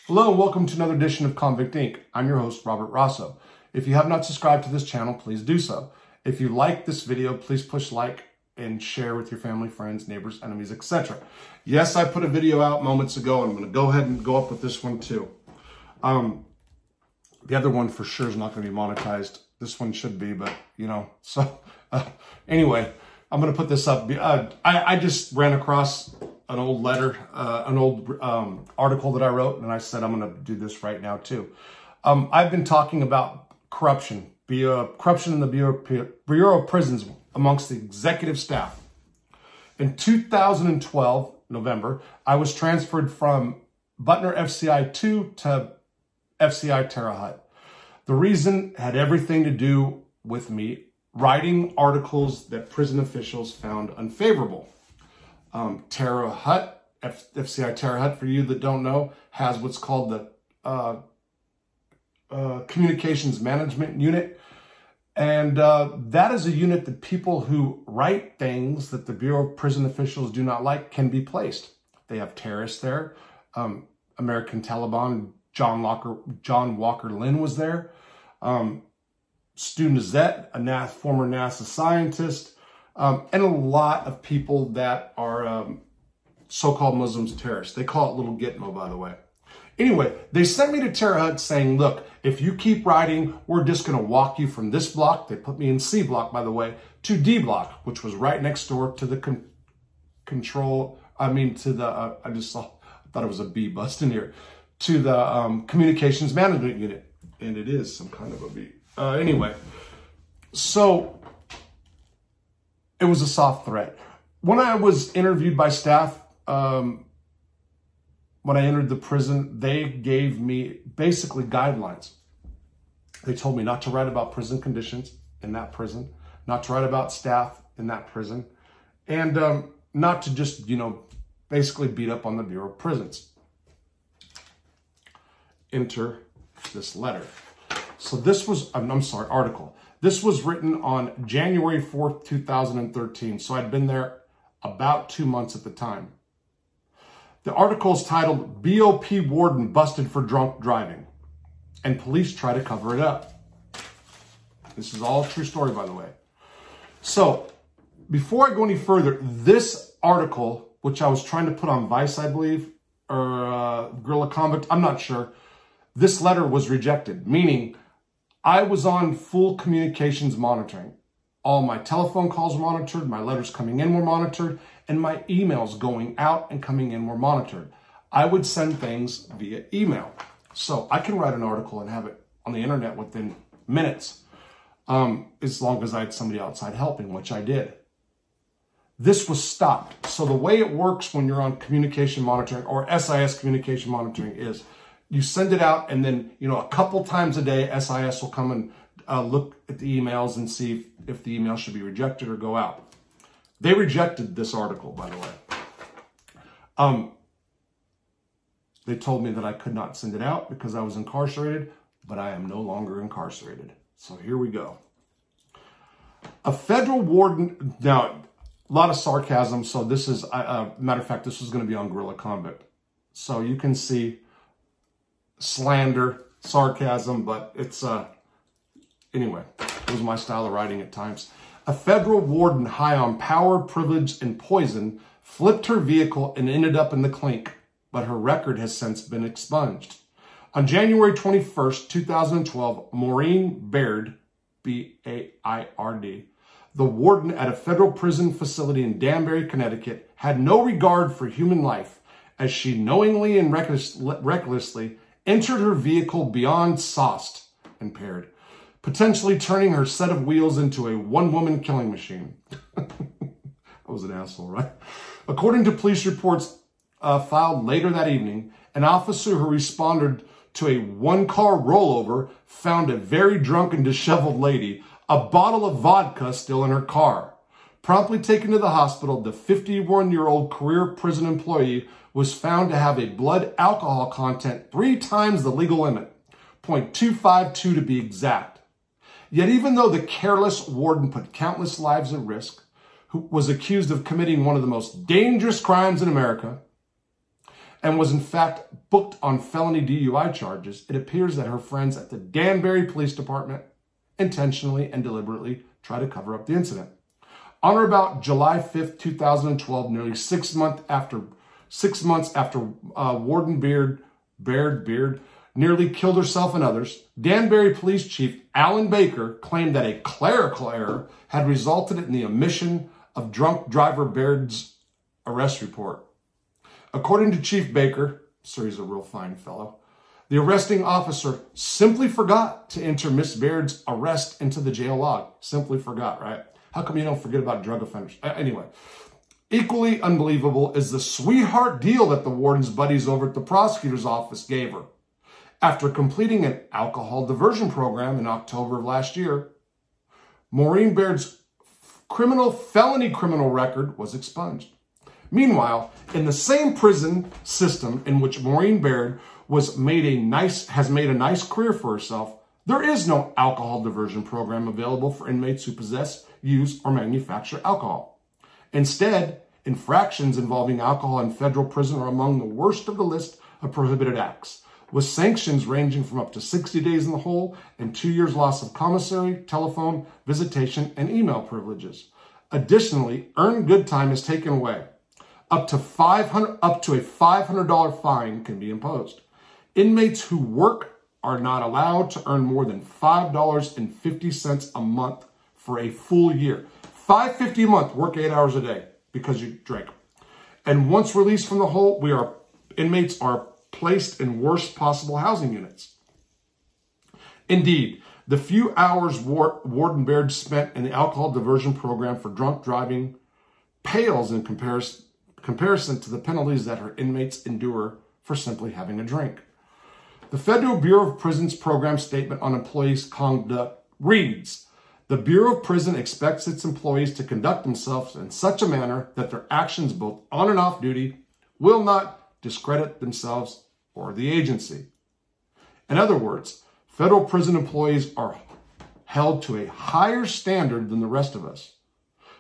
Hello and welcome to another edition of Convict Inc. I'm your host, Robert Rosso. If you have not subscribed to this channel, please do so. If you like this video, please push like and share with your family, friends, neighbors, enemies, etc. Yes, I put a video out moments ago. I'm going to go ahead and go up with this one too. The other one for sure is not going to be monetized. This one should be, but you know, so anyway, I'm going to put this up. I just ran across an old letter, an old article that I wrote, and I said I'm going to do this right now too. I've been talking about corruption in the Bureau of Prisons amongst the executive staff. In 2012, November, I was transferred from Butner FCI 2 to FCI Terre Haute. The reason had everything to do with me writing articles that prison officials found unfavorable. Terre Haute, FCI Terre Haute, for you that don't know, has what's called the Communications Management Unit. And that is a unit that people who write things that the Bureau of Prison officials do not like can be placed. They have terrorists there. American Taliban, John Walker Lynn was there. Stu Nazet, a former NASA scientist. And a lot of people that are so-called Muslims terrorists. They call it Little Gitmo, by the way. Anyway, they sent me to Terre Haute saying, look, if you keep writing, we're just going to walk you from this block. They put me in C block, by the way, to D block, which was right next door to the I thought it was a B busting here, to the Communications Management Unit. And it is some kind of a B. Anyway, so it was a soft threat. When I was interviewed by staff, when I entered the prison, they gave me basically guidelines. They told me not to write about prison conditions in that prison, not to write about staff in that prison, and not to just, basically beat up on the Bureau of Prisons. Enter this letter. So this was, article. This was written on January 4th, 2013. So I'd been there about 2 months at the time. The article is titled, BOP Warden Busted for Drunk Driving, and Police Try to Cover It Up. This is all a true story, by the way. So, before I go any further, this article, which I was trying to put on Vice, I believe, or Guerrilla Convict, I'm not sure, this letter was rejected, meaning I was on full communications monitoring. All my telephone calls were monitored, my letters coming in were monitored, and my emails going out and coming in were monitored. I would send things via email. So I can write an article and have it on the internet within minutes, as long as I had somebody outside helping, which I did. This was stopped. So the way it works when you're on communication monitoring or SIS communication monitoring is you send it out, and then, a couple times a day, SIS will come and look at the emails and see if the email should be rejected or go out. They rejected this article, by the way. They told me that I could not send it out because I was incarcerated, but I am no longer incarcerated. So here we go. A federal warden, now, a lot of sarcasm, so this is, matter of fact, this was going to be on Guerrilla Convict. So you can see slander, sarcasm, but it's, anyway, it was my style of writing at times. A federal warden high on power, privilege, and poison flipped her vehicle and ended up in the clink, but her record has since been expunged. On January 21st, 2012, Maureen Baird, B-A-I-R-D, the warden at a federal prison facility in Danbury, Connecticut, had no regard for human life as she knowingly and recklessly entered her vehicle beyond sauced, impaired, potentially turning her set of wheels into a one-woman killing machine. I was an asshole, right? According to police reports filed later that evening, an officer who responded to a one-car rollover found a very drunk and disheveled lady, a bottle of vodka still in her car. Promptly taken to the hospital, the 51-year-old career prison employee was found to have a blood alcohol content 3 times the legal limit, 0.252 to be exact. Yet even though the careless warden put countless lives at risk, who was accused of committing one of the most dangerous crimes in America, and was in fact booked on felony DUI charges, it appears that her friends at the Danbury Police Department intentionally and deliberately tried to cover up the incident. On or about July 5th, 2012, nearly 6 months after Warden Baird nearly killed herself and others, Danbury Police Chief Alan Baker claimed that a clerical error had resulted in the omission of drunk driver Baird's arrest report. According to Chief Baker, sir, he's a real fine fellow, the arresting officer simply forgot to enter Miss Baird's arrest into the jail log. Simply forgot, right? How come you don't forget about drug offenders? Anyway, equally unbelievable is the sweetheart deal that the warden's buddies over at the prosecutor's office gave her. After completing an alcohol diversion program in October of last year, Maureen Baird's felony criminal record was expunged. Meanwhile, in the same prison system in which Maureen Baird has made a nice career for herself, there is no alcohol diversion program available for inmates who possess, use, or manufacture alcohol. Instead, infractions involving alcohol in federal prison are among the worst of the list of prohibited acts, with sanctions ranging from up to 60 days in the hole and 2 years loss of commissary, telephone, visitation, and email privileges. Additionally, earned good time is taken away. Up to a $500 fine can be imposed. Inmates who work are not allowed to earn more than $5.50 a month for a full year. $5.50 a month, work 8 hours a day because you drank. And once released from the hole, inmates are placed in worst possible housing units. Indeed, the few hours Warden Baird spent in the alcohol diversion program for drunk driving pales in comparison to the penalties that her inmates endure for simply having a drink. The Federal Bureau of Prisons program statement on employees' conduct reads, "The Bureau of Prison expects its employees to conduct themselves in such a manner that their actions both on and off duty will not discredit themselves or the agency." In other words, federal prison employees are held to a higher standard than the rest of us.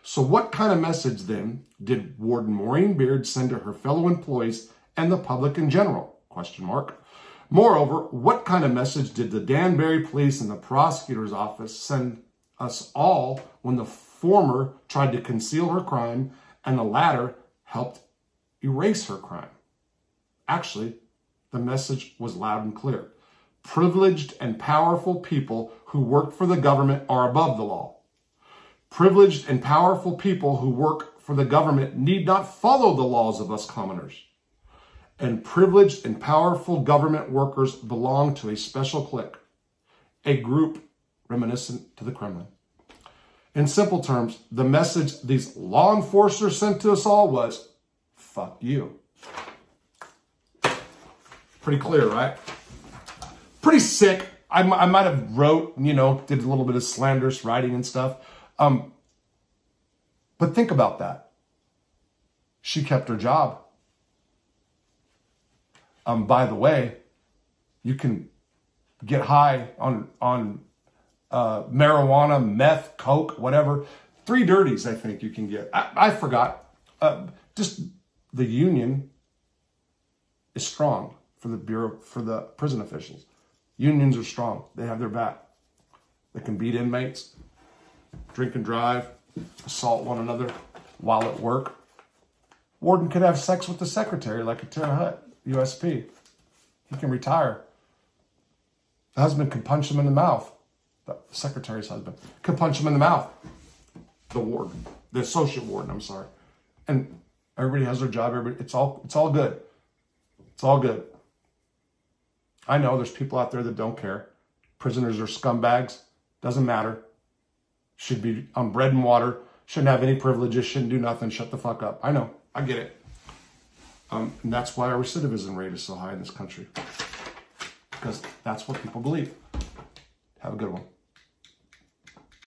So what kind of message then did Warden Maureen Baird send to her fellow employees and the public in general? Question mark. Moreover, what kind of message did the Danbury Police and the prosecutor's office send us all when the former tried to conceal her crime and the latter helped erase her crime? Actually, the message was loud and clear. Privileged and powerful people who work for the government are above the law. Privileged and powerful people who work for the government need not follow the laws of us commoners. And privileged and powerful government workers belong to a special clique, a group reminiscent to the Kremlin. In simple terms, the message these law enforcers sent to us all was, fuck you. Pretty clear, right? Pretty sick. I might have wrote, did a little bit of slanderous writing and stuff. But think about that. She kept her job. By the way, you can get high on marijuana, meth, coke, whatever. 3 dirties, I think you can get. I forgot. Just the union is strong for the Bureau, for the prison officials. Unions are strong. They have their back. They can beat inmates, drink and drive, assault one another while at work. Warden could have sex with the secretary like a Terre Haute, USP. He can retire. The husband can punch him in the mouth. The secretary's husband could punch him in the mouth. The warden, the associate warden, I'm sorry. And everybody has their job. It's all good. It's all good. I know there's people out there that don't care. Prisoners are scumbags. Doesn't matter. Should be on bread and water. Shouldn't have any privileges. Shouldn't do nothing. Shut the fuck up. I know. I get it. And that's why our recidivism rate is so high in this country. Because that's what people believe. Have a good one.